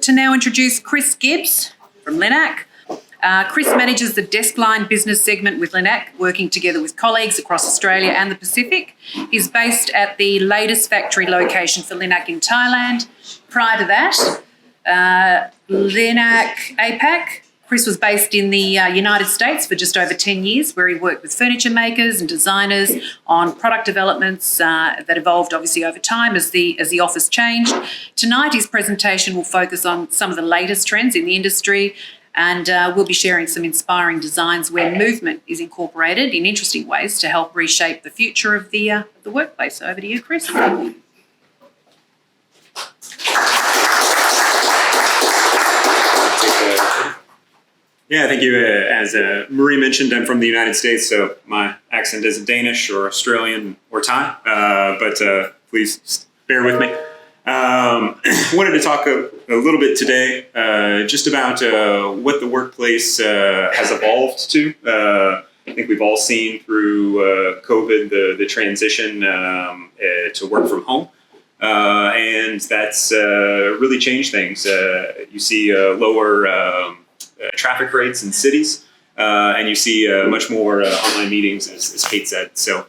to now introduce Chris Gibbs from LINAK. Chris manages the desk line business segment with LINAK, working together with colleagues across Australia and the Pacific. He's based at the latest factory location for LINAK in Thailand. Prior to that, LINAK APAC. Chris was based in the United States for just over 10 years, where he worked with furniture makers and designers on product developments that evolved obviously over time as the office changed. Tonight, his presentation will focus on some of the latest trends in the industry, and we'll be sharing some inspiring designs where movement is incorporated in interesting ways to help reshape the future of the workplace. So over to you, Chris. Yeah, thank you. As Marie mentioned, I'm from the United States, so my accent isn't Danish or Australian or Thai, but please bear with me. Wanted to talk a little bit today just about what the workplace has evolved to. I think we've all seen through COVID the transition to work from home, and that's really changed things. You see lower traffic rates in cities, and you see much more online meetings, as Kate said. So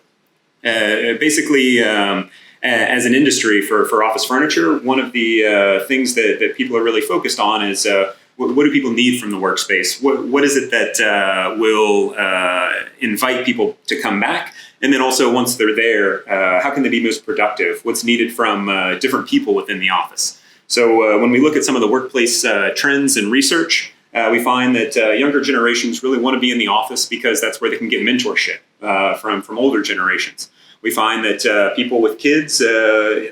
basically, as an industry for office furniture, one of the things that people are really focused on is what do people need from the workspace? What is it that will invite people to come back? And then also, once they're there, how can they be most productive? What's needed from different people within the office? So when we look at some of the workplace trends and research, we find that younger generations really want to be in the office because that's where they can get mentorship from older generations. We find that people with kids,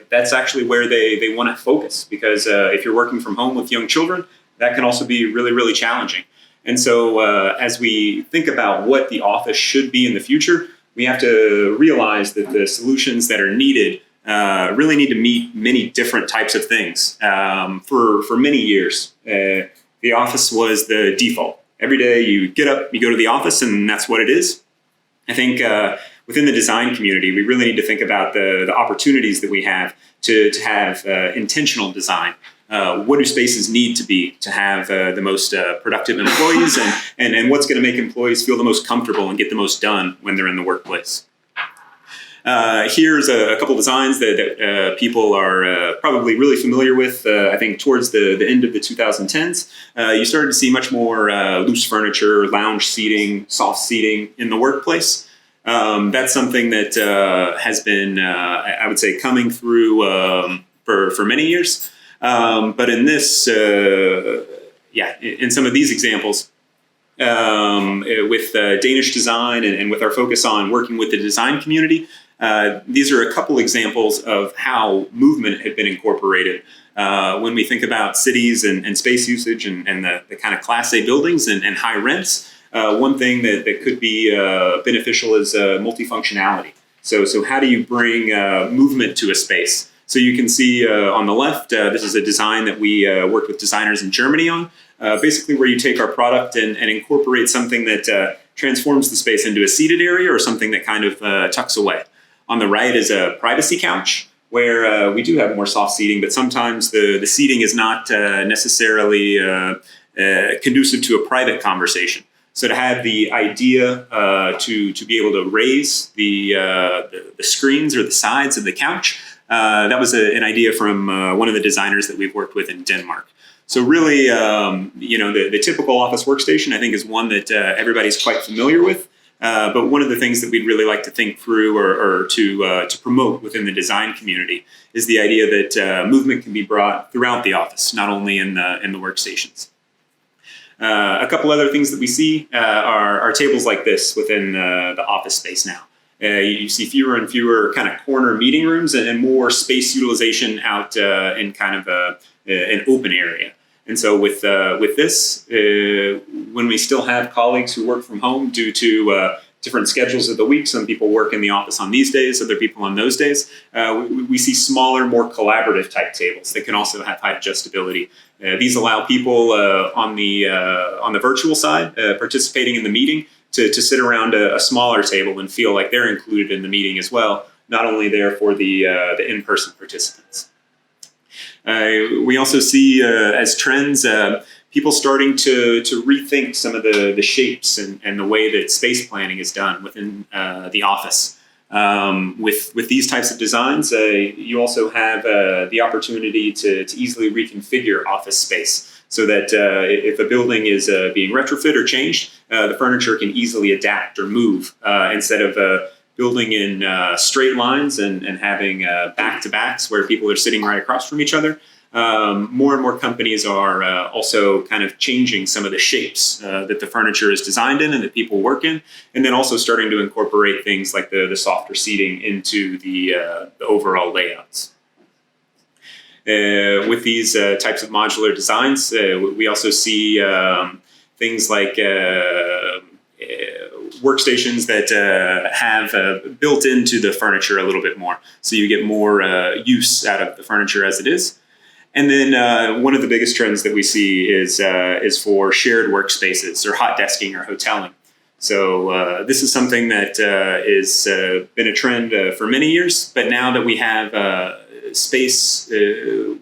that's actually where they want to focus, because if you're working from home with young children, that can also be really, really challenging. And so as we think about what the office should be in the future, we have to realize that the solutions that are needed really need to meet many different types of things. For many years, the office was the default. Every day you get up, you go to the office, and that's what it is. I think within the design community, we really need to think about the opportunities that we have to have intentional design. What do spaces need to be to have the most productive employees, and what's going to make employees feel the most comfortable and get the most done when they're in the workplace? Here's a couple designs that people are probably really familiar with. I think towards the end of the 2010s, you started to see much more loose furniture, lounge seating, soft seating in the workplace. That's something that has been, I would say, coming through for many years. But in this, in some of these examples, with Danish design and with our focus on working with the design community, these are a couple examples of how movement had been incorporated. When we think about cities and space usage and the kind of Class A buildings and high rents, one thing that could be beneficial is multifunctionality. So how do you bring movement to a space? So you can see on the left, this is a design that we worked with designers in Germany on, basically where you take our product and incorporate something that transforms the space into a seated area or something that kind of tucks away. On the right is a privacy couch, where we do have more soft seating, but sometimes the seating is not necessarily conducive to a private conversation. So to have the idea to be able to raise the screens or the sides of the couch, that was an idea from one of the designers that we've worked with in Denmark. So really, the typical office workstation, I think, is one that everybody's quite familiar with. But one of the things that we'd really like to think through or to promote within the design community is the idea that movement can be brought throughout the office, not only in the workstations. A couple other things that we see are tables like this within the office space now. You see fewer and fewer kind of corner meeting rooms and more space utilization out in kind of an open area. And so with this, when we still have colleagues who work from home due to different schedules of the week, some people work in the office on these days, other people on those days, we see smaller, more collaborative type tables that can also have high adjustability. These allow people on the virtual side participating in the meeting to sit around a smaller table and feel like they're included in the meeting as well, not only there for the in-person participants. We also see as trends people starting to rethink some of the shapes and the way that space planning is done within the office. With these types of designs, you also have the opportunity to easily reconfigure office space so that if a building is being retrofit or changed, the furniture can easily adapt or move instead of building in straight lines and having back-to-backs where people are sitting right across from each other. More and more companies are also kind of changing some of the shapes that the furniture is designed in and that people work in, and then also starting to incorporate things like the softer seating into the overall layouts. With these types of modular designs, we also see things like workstations that have built into the furniture a little bit more, so you get more use out of the furniture as it is. And then one of the biggest trends that we see is for shared workspaces or hot desking or hoteling. So this is something that is been a trend for many years, but now that we have space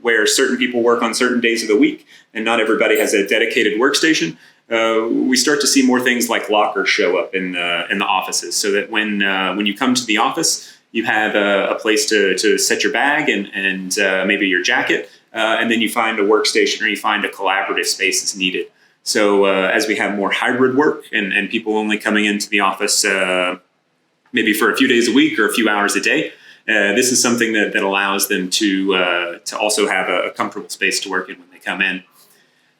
where certain people work on certain days of the week and not everybody has a dedicated workstation, we start to see more things like lockers show up in the offices, so that when you come to the office, you have a place to set your bag and maybe your jacket, and then you find a workstation or you find a collaborative space that's needed. So as we have more hybrid work and people only coming into the office maybe for a few days a week or a few hours a day, this is something that allows them to also have a comfortable space to work in when they come in.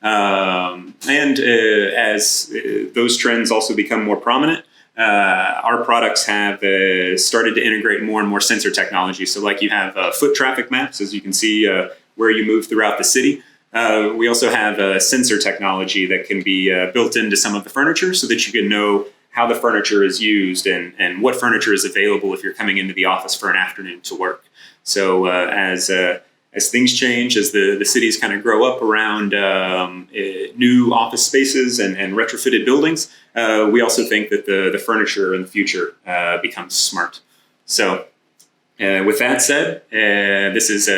And as those trends also become more prominent, our products have started to integrate more and more sensor technology. So like you have foot traffic maps, as you can see where you move throughout the city. We also have sensor technology that can be built into some of the furniture so that you can know how the furniture is used and what furniture is available if you're coming into the office for an afternoon to work. So as things change, as the cities kind of grow up around new office spaces and retrofitted buildings, we also think that the furniture in the future becomes smart. So with that said, this is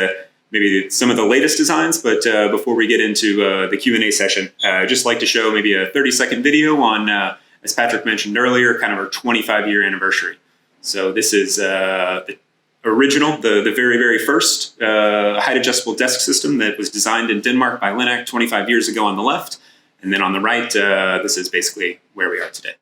maybe some of the latest designs, but before we get into the Q&A session, I'd just like to show maybe a 30-second video on, as Patrick mentioned earlier, kind of our 25-year anniversary. So this is the original, the very, very first height adjustable desk system that was designed in Denmark by LINAK 25 years ago on the left. And then on the right, this is basically where we are today.